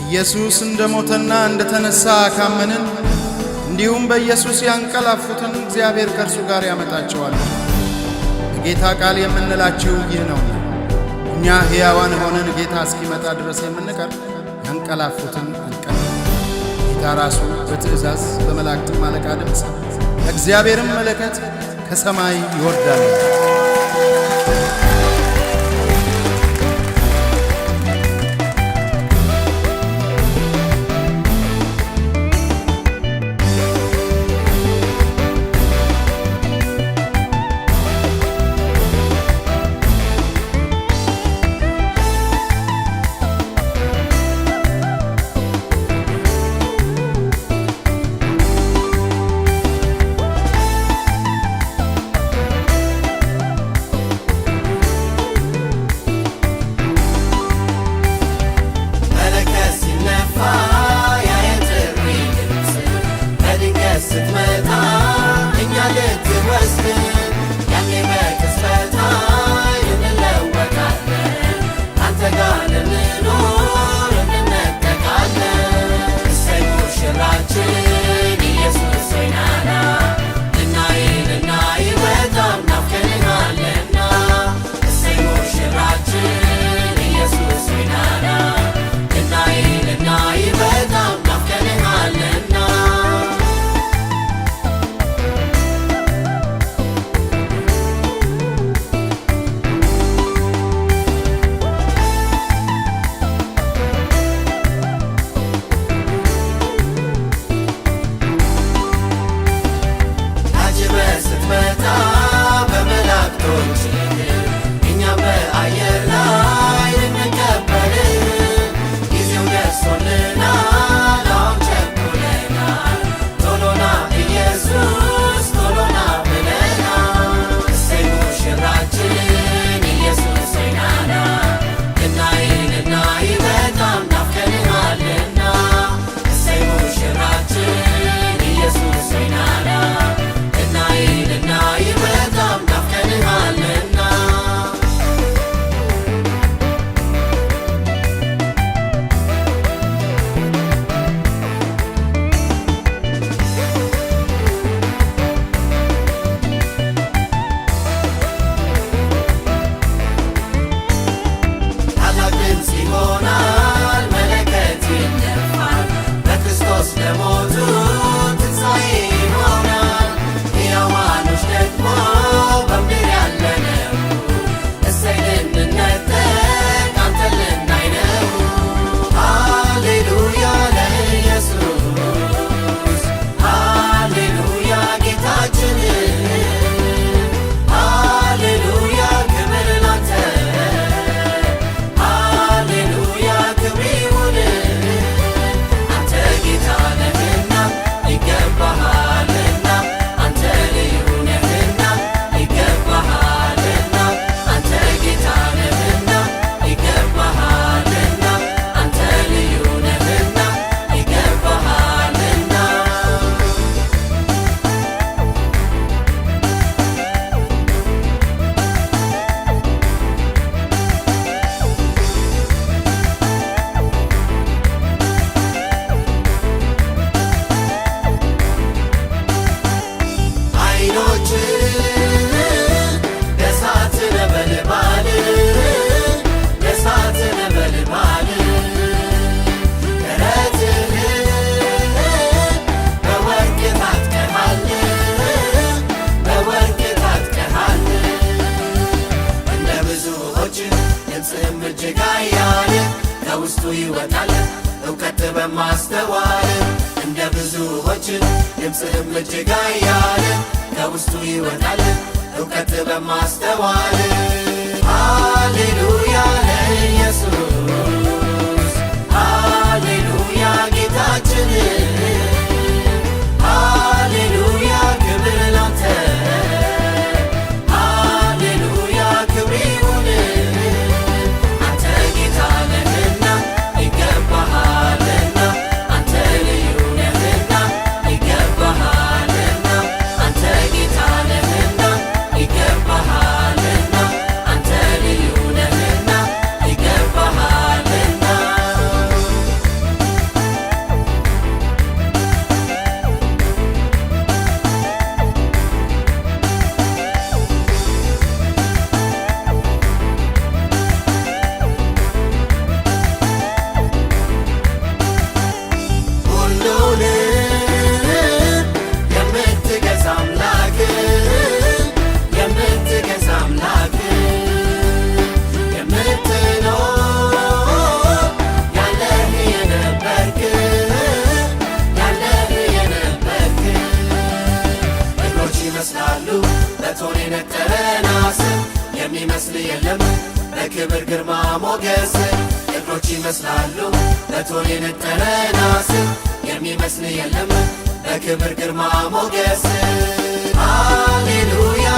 ኢየሱስ እንደሞተና እንደተነሳ ካመንን እንዲሁም በኢየሱስ ያንቀላፉትን እግዚአብሔር ከእርሱ ጋር ያመጣቸዋል። የጌታ ቃል የምንላችሁ ይህ ነው። እኛ ሕያዋን ሆነን ጌታ እስኪመጣ ድረስ የምንቀር ያንቀላፉትን አንቀር። ጌታ ራሱ በትእዛዝ በመላእክትም አለቃ ድምፅ እግዚአብሔርም መለከት ከሰማይ ይወርዳል። ከውስጡ ይወጣል እውቀት በማስተዋል እንደ ብዙዎች ድምፅህም እጅግ ኃያል ከውስጡ ይወጣል እውቀት በማስተዋል ሃሌሉያ ለኢየሱስ ሃሌሉያ ጌታችን ሃሌሉያ ክብር ላንተ ሃሌሉያ ክብር ይሁን አንተ ጌታ ነህና ይገባሃልና አንተ ልዩ ነህና ይገባሃልና አንተ ጌታ ነህና ይገባሃልና አንተ በክብር ግርማ ሞገስ እግሮች ይመስላሉ በቶን የነጠረ ናስ የሚመስል የለም በክብር ግርማ ሞገስ ሃሌሉያ